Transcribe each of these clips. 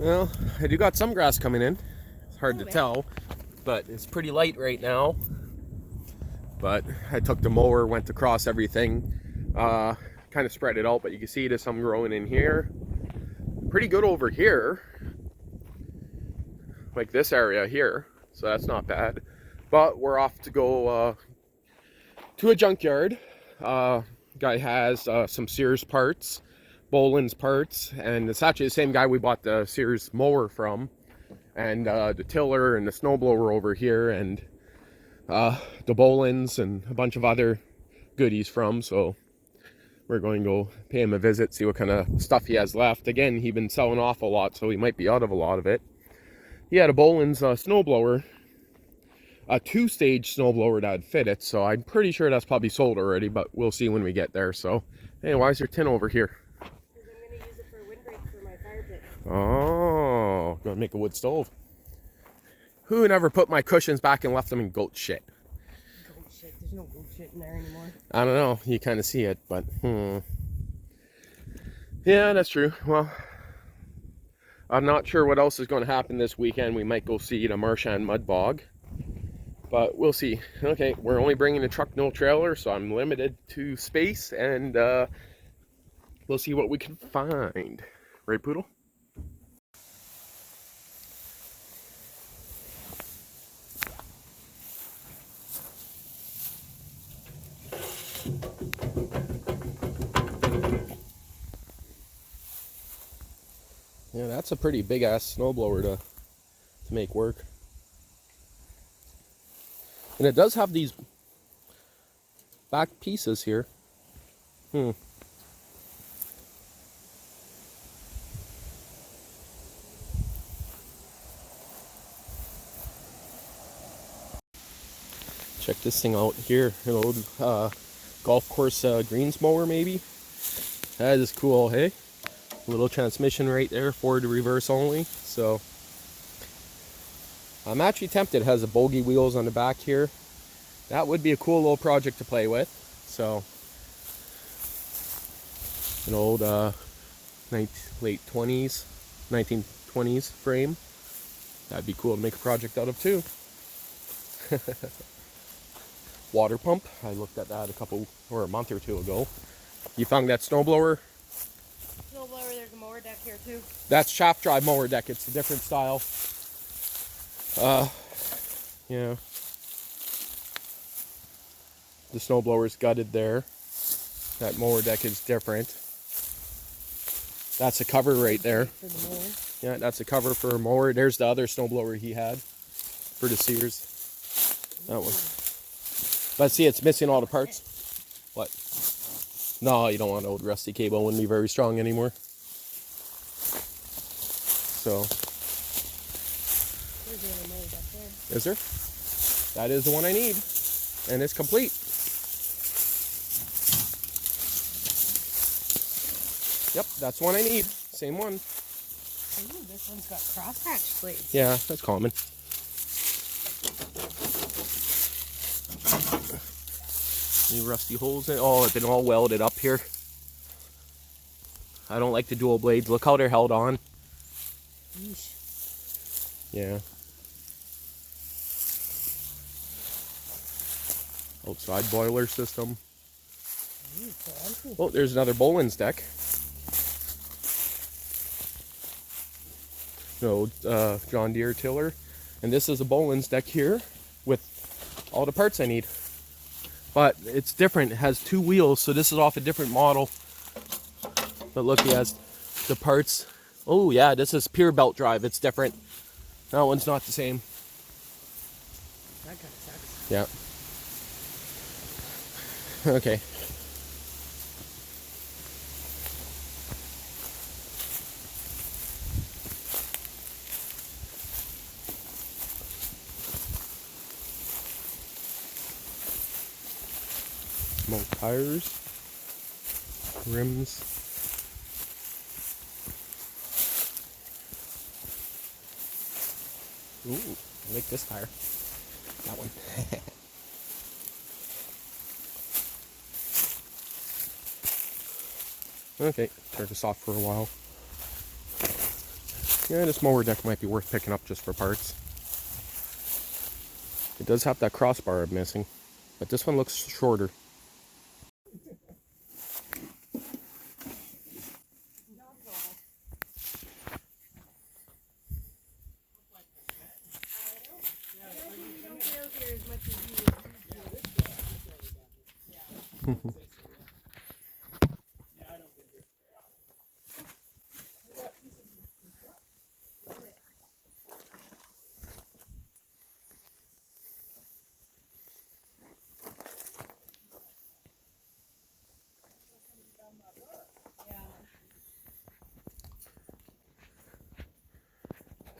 Well, I do got some grass coming in. It's hard to tell, but it's pretty light right now. But I took the mower, went across everything, kind of spread it out, but you can see there's some growing in here. Pretty good over here, like this area here, so that's not bad. But we're off to go to a junkyard. Guy has some Sears parts, Bolens parts, and it's actually the same guy we bought the Sears mower from, and the tiller and the snowblower over here, and the Bolens and a bunch of other goodies from. So we're going to go pay him a visit, see what kind of stuff he has left. Again, he's been selling off a lot, so he might be out of a lot of it. He had a Bolens snowblower, a 2-stage snowblower that fit it, so I'm pretty sure that's probably sold already, but we'll see when we get there. So, hey, why is your tin over here? Because I'm going to use it for a windbreak for my fire pit. Oh, gonna make a wood stove. Who never put my cushions back and left them in goat shit? Goat shit? There's no goat shit in there anymore. I don't know. You kind of see it, but yeah, that's true. Well, I'm not sure what else is going to happen this weekend. We might go see the Marchand Mud Bog, but we'll see. Okay, we're only bringing a truck, no trailer, so I'm limited to space, and we'll see what we can find. Right, Poodle? Yeah, that's a pretty big ass snowblower to make work. And it does have these back pieces here. Check this thing out here. An old golf course greens mower, maybe. That is cool, hey? Little transmission right there, forward to reverse only. So I'm actually tempted. It has the bogey wheels on the back here. That would be a cool little project to play with. So an old late 20s, 1920s frame. That'd be cool to make a project out of too. Water pump. I looked at that a month or two ago. You found that snowblower? Snowblower, there's a mower deck here too. That's shaft drive mower deck. It's a different style. Yeah. The snowblower's gutted there. That mower deck is different. That's a cover right there. For the mower. Yeah, that's a cover for a mower. There's the other snowblower he had for the Sears. That one. But see, it's missing all the parts. What? No, you don't want an old rusty cable. It wouldn't be very strong anymore. So. There's another mower back there. Is there? That is the one I need. And it's complete. Yep, that's the one I need. Same one. Ooh, this one's got crosshatch blades. Yeah, that's common. Any rusty holes in it? Oh, it's been all welded up here. I don't like the dual blades. Look how they're held on. Yeesh. Yeah. Outside boiler system. Oh, there's another Bolens deck. No, John Deere tiller. And this is a Bolens deck here with all the parts I need. But it's different. It has 2 wheels, so this is off a different model. But look, he has the parts. Oh yeah, this is pure belt drive. It's different. That one's not the same. That kind of sucks. Yeah. Okay. More tires, rims. Ooh, I like this tire. That one. Okay, turn this off for a while. Yeah, this mower deck might be worth picking up just for parts. It does have that crossbar I'm missing, but this one looks shorter.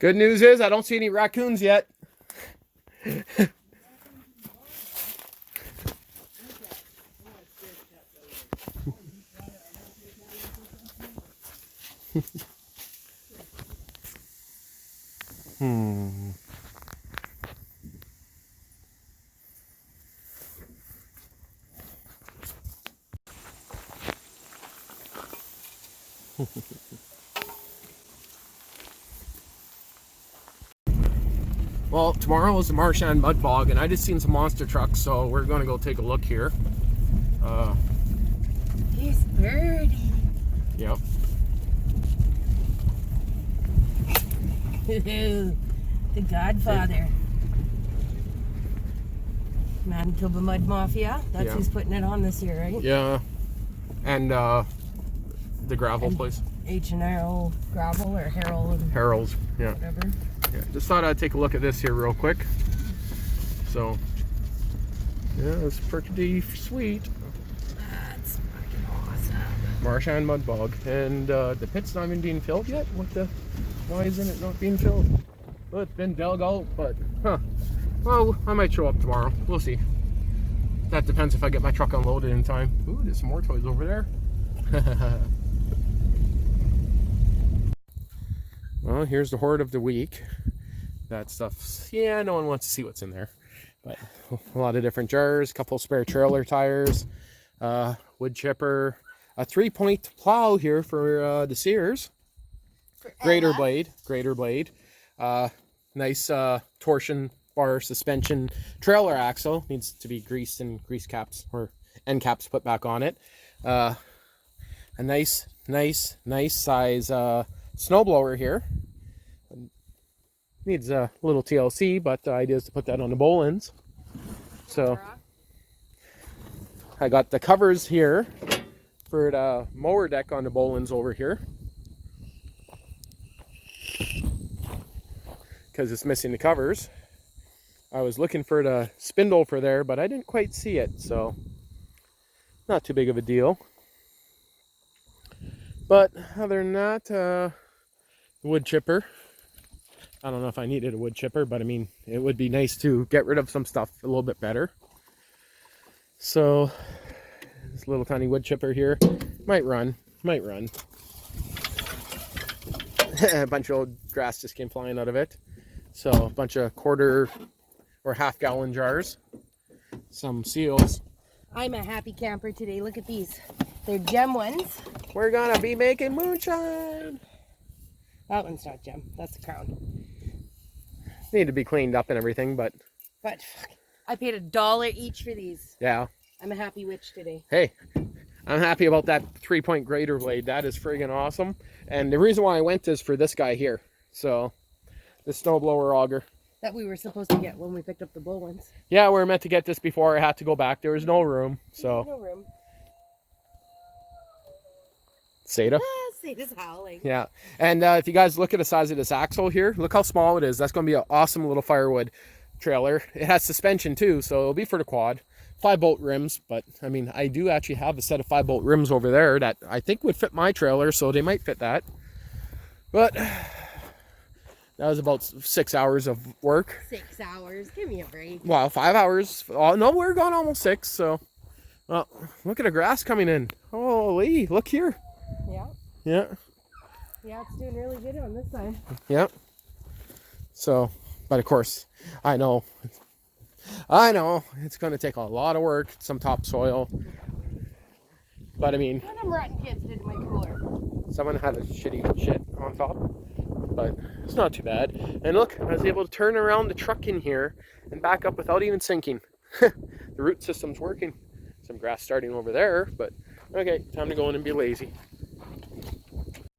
Good news is I don't see any raccoons yet. Well, tomorrow is the Marchand Mud Bog, and I just seen some monster trucks, so we're going to go take a look here. Here's Birdie. Yep. The Godfather. Manitoba Mud Mafia. That's who's putting it on this year, right? Yeah. And the gravel place. H&R Gravel or Harold's, yeah. Whatever. Yeah. Just thought I'd take a look at this here real quick. So, yeah, it's pretty sweet. That's fucking awesome. Marchand Mud Bog. And the pit's not even being filled yet? Why isn't it not being filled? Well, it's been dug out, but, well, I might show up tomorrow. We'll see. That depends if I get my truck unloaded in time. Ooh, there's some more toys over there. Well, here's the hoard of the week. That stuff's, yeah, no one wants to see what's in there. But a lot of different jars, a couple spare trailer tires, wood chipper, a 3-point plow here for the Sears. Greater blade. Nice torsion bar suspension trailer axle. Needs to be greased and grease caps or end caps put back on it. A nice size snowblower here. Needs a little TLC, but the idea is to put that on the Bolens. So I got the covers here for the mower deck on the Bolens over here, because it's missing the covers. I was looking for the spindle for there, but I didn't quite see it, so not too big of a deal. But other than that, wood chipper. I don't know if I needed a wood chipper, but I mean, it would be nice to get rid of some stuff a little bit better. So this little tiny wood chipper here might run. A bunch of old grass just came flying out of it. So a bunch of quarter or half-gallon jars, some seals. I'm a happy camper today. Look at these. They're gem ones. We're gonna be making moonshine. That one's not gem. That's the crown. Need to be cleaned up and everything, but fuck, I paid $1 each for these. Yeah. I'm a happy witch today. Hey, I'm happy about that 3-point grater blade. That is friggin' awesome. And the reason why I went is for this guy here. So, the snowblower auger. That we were supposed to get when we picked up the Bolens. Yeah, we were meant to get this before I had to go back. There was no room, so. No room. Seda? Seda's howling. Yeah. And if you guys look at the size of this axle here, look how small it is. That's going to be an awesome little firewood trailer. It has suspension too, so it'll be for the quad. 5-bolt rims, but I mean, I do actually have a set of 5-bolt rims over there that I think would fit my trailer, so they might fit that. But that was about 6 hours of work. 6 hours? Give me a break. Well, 5 hours. Oh, no, we're gone almost 6, so. Well, look at the grass coming in. Holy, look here. Yeah. Yeah. Yeah, it's doing really good on this side. Yep. So, but of course, I know it's going to take a lot of work, some topsoil. But I mean, And I'm rotten kids did my cooler. someone had a shitty shit on top. but it's not too bad. And look, I was able to turn around the truck in here and back up without even sinking. The root system's working. Some grass starting over there, but okay, time to go in and be lazy.